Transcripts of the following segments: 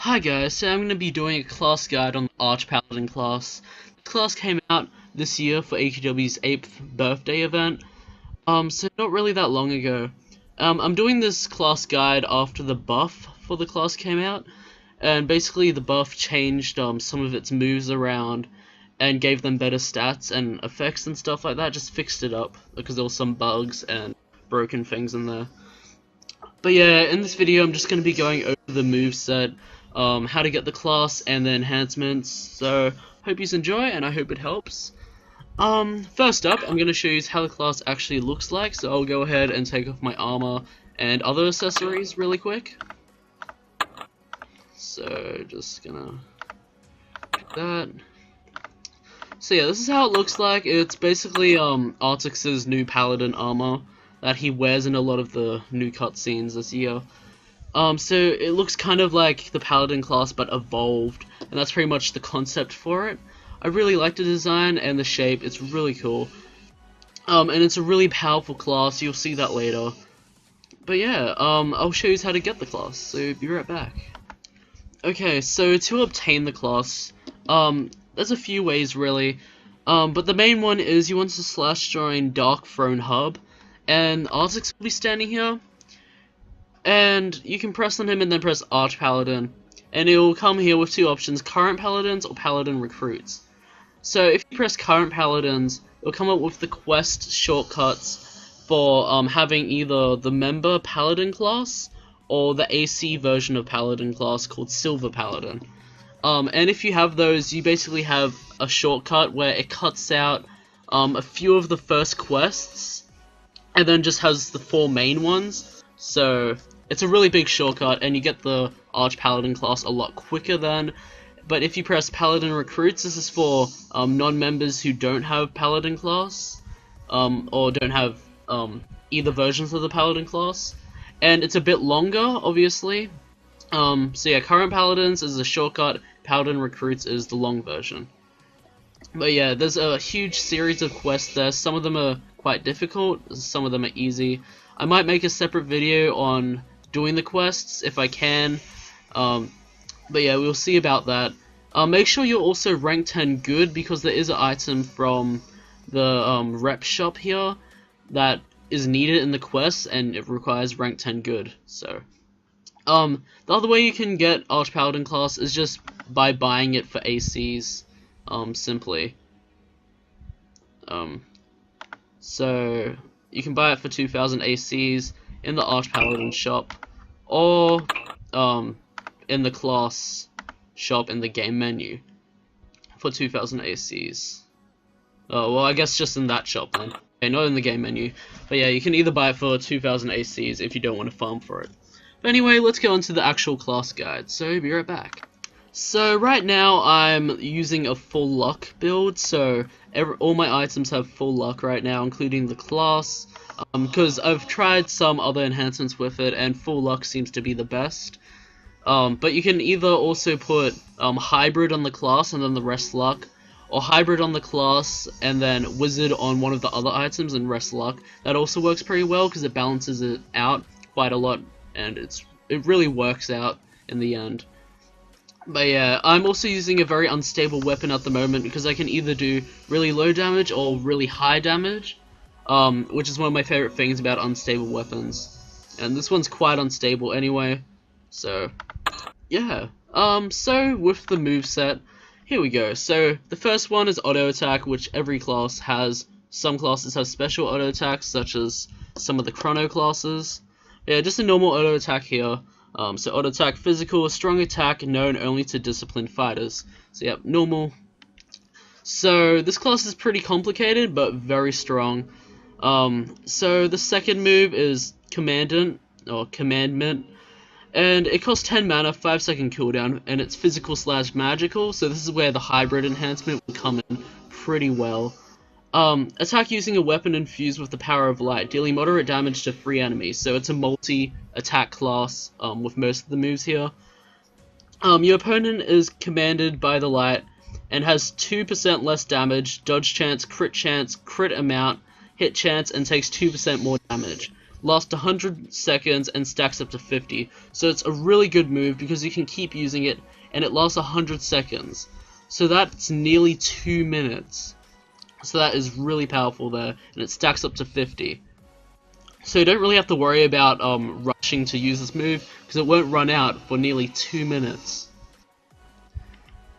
Hi guys, so I'm going to be doing a class guide on the Archpaladin class. The class came out this year for AQW's 8th birthday event, so not really that long ago. I'm doing this class guide after the buff for the class came out, and basically the buff changed some of its moves around and gave them better stats and effects and stuff like that, just fixed it up because there were some bugs and broken things in there. But yeah, in this video I'm just going to be going over the moveset, how to get the class and the enhancements, so hope you enjoy and I hope it helps. First up, I'm going to show you how the class actually looks like, so I'll go ahead and take off my armor and other accessories really quick. So, just gonna do that. So yeah, this is how it looks like. It's basically Artix's new Paladin armor that he wears in a lot of the new cutscenes this year. So it looks kind of like the Paladin class but evolved, and that's pretty much the concept for it. I really like the design and the shape, it's really cool. And it's a really powerful class, you'll see that later. But yeah, I'll show you how to get the class, so be right back. Okay, so to obtain the class, there's a few ways really, but the main one is you want to /join Dark Throne Hub, and Artix will be standing here, and you can press on him and then press Archpaladin, and it will come here with two options, Current Paladins or Paladin Recruits. So if you press Current Paladins, it will come up with the quest shortcuts for having either the Member Paladin class or the AC version of Paladin class called Silver Paladin. And if you have those, you basically have a shortcut where it cuts out a few of the first quests and then just has the 4 main ones. So it's a really big shortcut and you get the Archpaladin class a lot quicker then. But if you press Paladin Recruits, this is for non-members who don't have Paladin class or don't have either versions of the Paladin class. And it's a bit longer, obviously. So yeah, Current Paladins is a shortcut, Paladin Recruits is the long version. But yeah, there's a huge series of quests there. Some of them are quite difficult, some of them are easy. I might make a separate video on doing the quests if I can. But yeah, we'll see about that. Make sure you're also rank 10 good, because there is an item from the rep shop here that is needed in the quest and it requires rank 10 good. So the other way you can get Archpaladin class is just by buying it for ACs, simply. So you can buy it for 2,000 ACs in the Archpaladin shop, or in the class shop in the game menu for 2,000 ACs. Well, I guess just in that shop then. Okay, not in the game menu. But yeah, you can either buy it for 2,000 ACs if you don't want to farm for it. But anyway, let's go on to the actual class guide, so be right back. So right now I'm using a full luck build, so all my items have full luck right now, including the class, because I've tried some other enhancements with it and full luck seems to be the best. But you can either also put hybrid on the class and then the rest luck, or hybrid on the class and then wizard on one of the other items and rest luck. That also works pretty well because it balances it out quite a lot, and it really works out in the end. But yeah, I'm also using a very unstable weapon at the moment because I can either do really low damage or really high damage, which is one of my favorite things about unstable weapons. And this one's quite unstable anyway, so yeah. So with the moveset, here we go. So the first one is auto attack, which every class has. Some classes have special auto attacks, such as some of the chrono classes. Yeah, just a normal auto attack here. So auto attack physical, a strong attack known only to disciplined fighters. So yep, normal. So this class is pretty complicated, but very strong. So the second move is Commandant, or Commandment. And it costs 10 mana, 5-second cooldown, and it's physical/magical, so this is where the hybrid enhancement will come in pretty well. Attack using a weapon infused with the power of light, dealing moderate damage to 3 enemies, so it's a multi-attack class with most of the moves here. Your opponent is commanded by the light and has 2% less damage, dodge chance, crit amount, hit chance, and takes 2% more damage. lasts 100 seconds and stacks up to 50. So it's a really good move because you can keep using it and it lasts 100 seconds. So that's nearly 2 minutes. So that is really powerful there, and it stacks up to 50. So you don't really have to worry about rushing to use this move because it won't run out for nearly 2 minutes.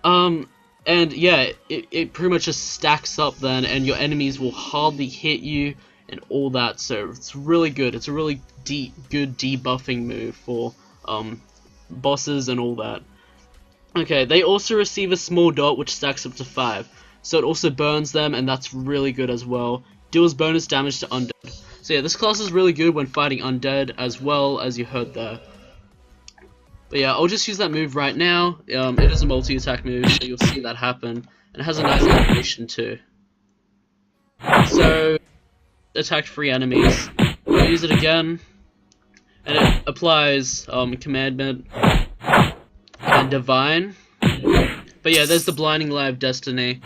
And yeah, it pretty much just stacks up then, and your enemies will hardly hit you and all that, so it's really good. It's a really good debuffing move for bosses and all that. Okay, they also receive a small dot which stacks up to 5, so it also burns them, and that's really good as well. Deals bonus damage to undead. So yeah, this class is really good when fighting undead as well, as you heard there. But yeah, I'll just use that move right now. It is a multi-attack move, so you'll see that happen. And it has a nice animation too. So, attack 3 enemies. I'll use it again. And it applies Commandant and Divine. But yeah, there's the Blinding Light of Destiny.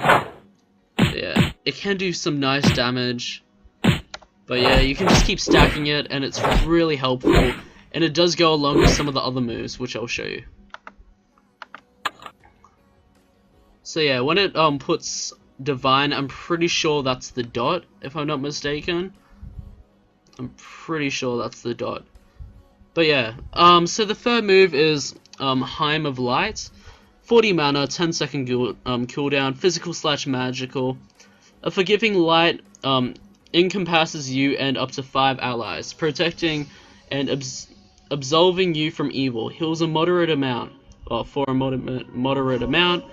Yeah, it can do some nice damage. But yeah, you can just keep stacking it, and it's really helpful. And it does go along with some of the other moves, which I'll show you. So yeah, when it puts Divine, I'm pretty sure that's the dot, if I'm not mistaken. I'm pretty sure that's the dot. But yeah, so the third move is Heim of Light. 40 mana, 10-second cooldown, physical/magical. A forgiving light encompasses you and up to 5 allies, protecting and absolving you from evil. Heals a moderate amount, for a moderate amount,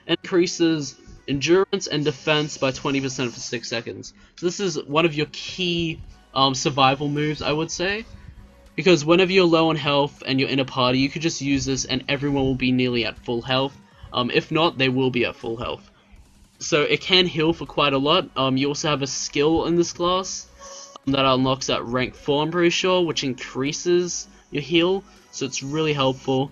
and increases endurance and defense by 20% for 6 seconds. So this is one of your key survival moves, I would say, because whenever you're low on health and you're in a party, you could just use this and everyone will be nearly at full health. If not, they will be at full health. So it can heal for quite a lot. You also have a skill in this class that unlocks at rank 4, I'm pretty sure, which increases your heal, so it's really helpful.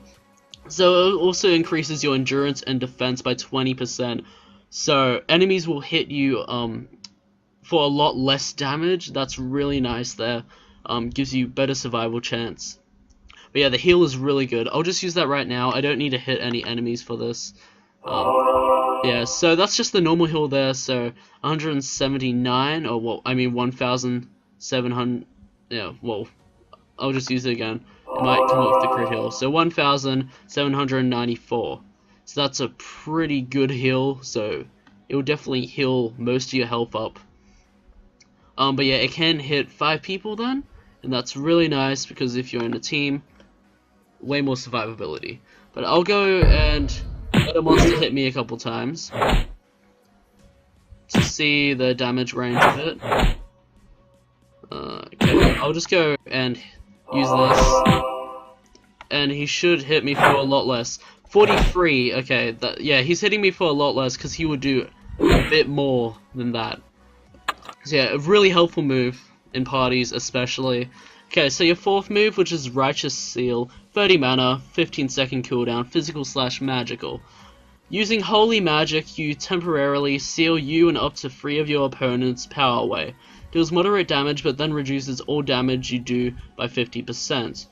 So it also increases your endurance and defense by 20%, so enemies will hit you for a lot less damage. That's really nice there. Gives you better survival chance. But yeah, the heal is really good. I'll just use that right now. I don't need to hit any enemies for this. Yeah, so that's just the normal heal there, so 179, or well, I mean 1,700, yeah, well, I'll just use it again. It might come up with the crit heal. So 1,794. So that's a pretty good heal, so it will definitely heal most of your health up. But yeah, it can hit 5 people then, and that's really nice because if you're in a team, way more survivability. But I'll go and let a monster hit me a couple times to see the damage range of it. Okay, I'll just go and use this, and he should hit me for a lot less. 43, okay, yeah, he's hitting me for a lot less because he would do a bit more than that. So yeah, a really helpful move in parties especially. Okay, so your fourth move, which is Righteous Seal, 30 mana, 15-second cooldown, physical/magical. Using Holy Magic, you temporarily seal you and up to 3 of your opponent's power away. Deals moderate damage, but then reduces all damage you do by 50%.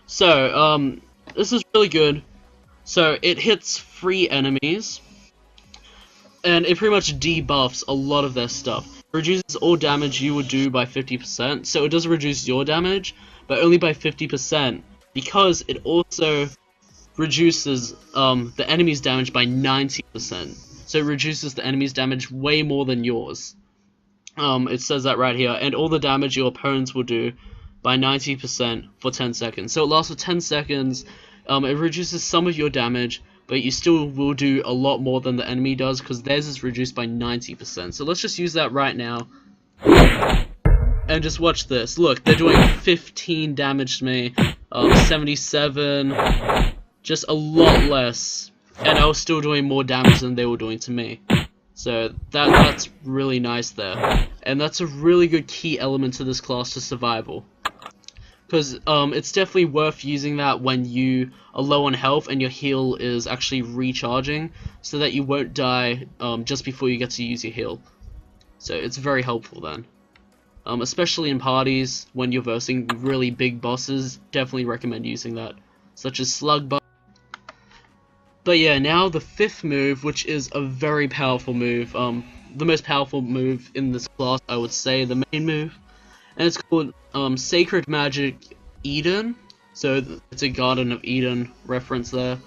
So, this is really good. So, it hits 3 enemies, and it pretty much debuffs a lot of their stuff. Reduces all damage you would do by 50%, so it doesn't reduce your damage, but only by 50%, because it also reduces the enemy's damage by 90%. So it reduces the enemy's damage way more than yours. It says that right here, and all the damage your opponents will do by 90% for 10 seconds. So it lasts for 10 seconds, it reduces some of your damage, but you still will do a lot more than the enemy does, because theirs is reduced by 90%. So let's just use that right now. And just watch this. Look, they're doing 15 damage to me, 77, just a lot less. And I was still doing more damage than they were doing to me. So that's really nice there. And that's a really good key element to this class to survival. Because it's definitely worth using that when you are low on health and your heal is actually recharging, so that you won't die just before you get to use your heal. So it's very helpful then. especially in parties when you're versing really big bosses. Definitely recommend using that, such as Slug Bug. But yeah, now the 5th move, which is a very powerful move, the most powerful move in this class, I would say, the main move, and it's called Sacred Magic Eden. So it's a Garden of Eden reference there,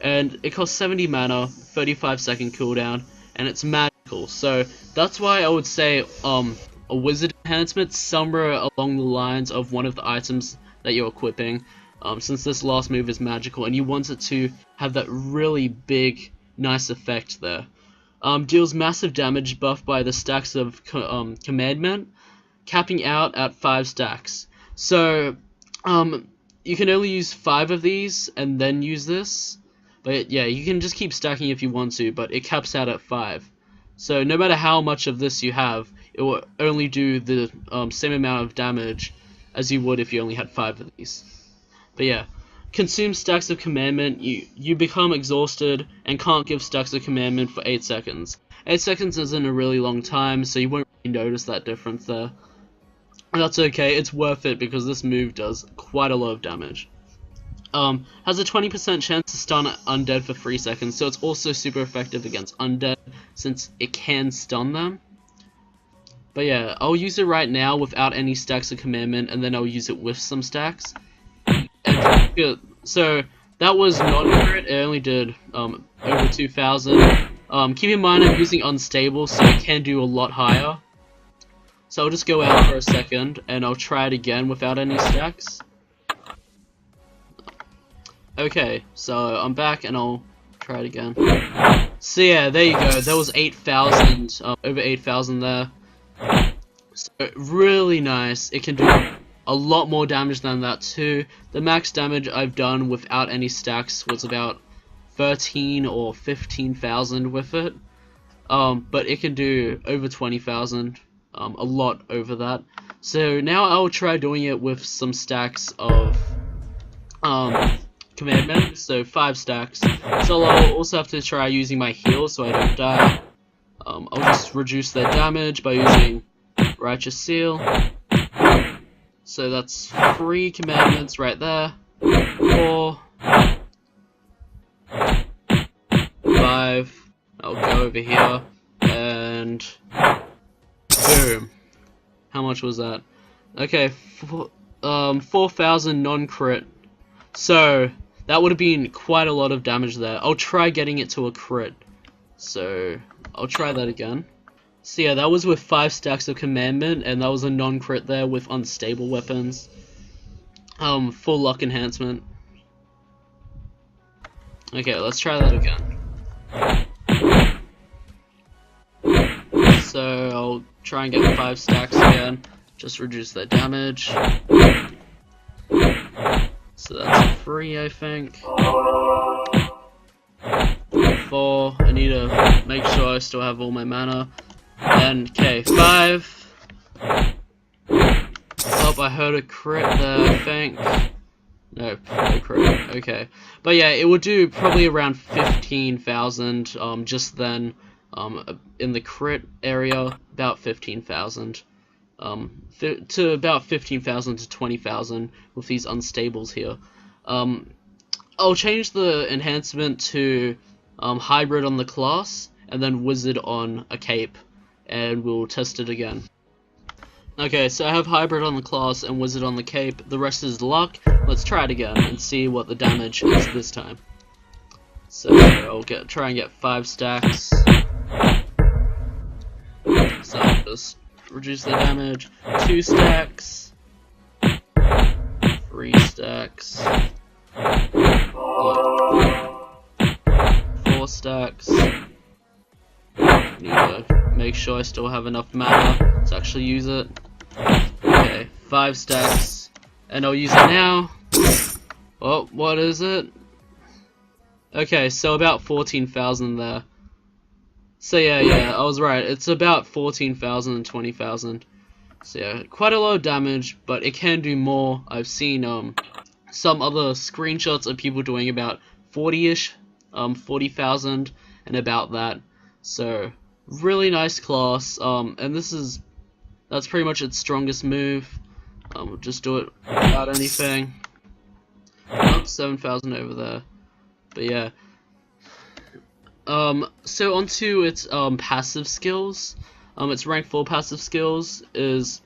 and it costs 70 mana, 35-second cooldown, and it's magical. So that's why I would say a wizard enhancement somewhere along the lines of one of the items that you're equipping, since this last move is magical and you want it to have that really big, nice effect there. Deals massive damage buffed by the stacks of Commandant, capping out at 5 stacks. So you can only use 5 of these and then use this, but yeah, you can just keep stacking if you want to, but it caps out at 5. So no matter how much of this you have, it will only do the same amount of damage as you would if you only had 5 of these. But yeah, consume stacks of Commandant, you become exhausted and can't give stacks of Commandant for 8 seconds. 8 seconds isn't a really long time, so you won't really notice that difference there. That's okay, it's worth it because this move does quite a lot of damage. Has a 20% chance to stun undead for 3 seconds, so it's also super effective against undead since it can stun them. But yeah, I'll use it right now without any stacks of Commandant, and then I'll use it with some stacks. And so that was not accurate, it only did over 2,000. Keep in mind I'm using unstable, so it can do a lot higher. So I'll just go out for a second, and I'll try it again without any stacks. Okay, so I'm back, and I'll try it again. So yeah, there you go, there was 8,000, over 8,000 there. So really nice, it can do a lot more damage than that too. The max damage I've done without any stacks was about 13 or 15,000 with it. But it can do over 20,000. A lot over that. So now I'll try doing it with some stacks of Commandant, so 5 stacks. So I'll also have to try using my heal so I don't die. I'll just reduce their damage by using Righteous Seal. So that's 3 Commandments right there. 4, 5. I'll go over here and boom. How much was that? Okay, 4,000 non-crit. So that would have been quite a lot of damage there. I'll try getting it to a crit. So I'll try that again. So yeah, that was with 5 stacks of Commandant, and that was a non-crit there with unstable weapons. Full luck enhancement. Okay, let's try that again. So I'll try and get 5 stacks again, just reduce their damage. So that's 3, I think. 4, I need to make sure I still have all my mana. And, okay, 5. Oh, I heard a crit there, I think. Nope, no crit, okay. But yeah, it would do probably around 15,000, just then. In the crit area, about 15,000. To about 15,000 to 20,000 with these unstables here. I'll change the enhancement to hybrid on the class, and then wizard on a cape, and we'll test it again. Okay, so I have hybrid on the class and wizard on the cape. The rest is luck. Let's try it again and see what the damage is this time. So I'll try and get 5 stacks. So I'll just reduce the damage. 2 stacks. 3 stacks. 4 stacks. Need to make sure I still have enough mana to actually use it. Okay, 5 stacks. And I'll use it now. Oh, what is it? Okay, so about 14,000 there. So yeah, I was right. It's about 14,000 and 20,000. So yeah, quite a lot of damage, but it can do more. I've seen some other screenshots of people doing about 40-ish, 40,000 and about that. So really nice class. And this is That's pretty much its strongest move. We'll just do it without anything. Up 7,000 over there. But yeah. So onto its passive skills. Its rank 4 passive skills is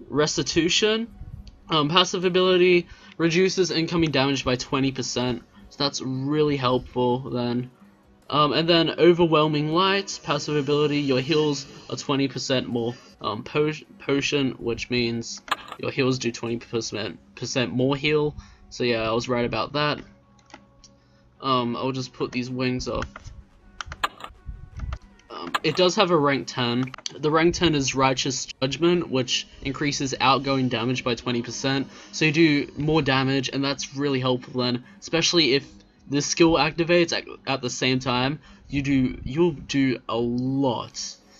Restitution. Passive ability reduces incoming damage by 20%. So that's really helpful then. And then Overwhelming Light, passive ability, your heals are 20% more potion, which means your heals do 20% more heal. So yeah, I was right about that. I'll just put these wings off. It does have a rank 10. The rank 10 is Righteous Judgment, which increases outgoing damage by 20%. So you do more damage, and that's really helpful then, especially if this skill activates at the same time. You'll do a lot.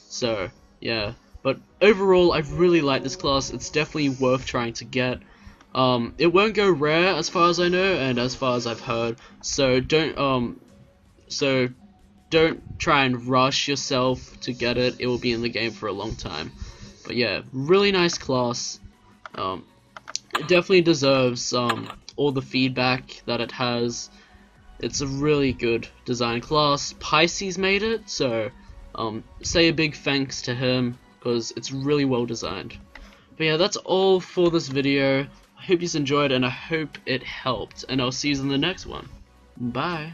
So yeah, but overall, I really like this class. It's definitely worth trying to get. It won't go rare as far as I know, and as far as I've heard. So don't try and rush yourself to get it. It will be in the game for a long time. But yeah, really nice class. It definitely deserves all the feedback that it has. It's a really good design class. Pisces made it, so say a big thanks to him, because it's really well designed. But yeah, that's all for this video. I hope you enjoyed, and I hope it helped, and I'll see you in the next one. Bye.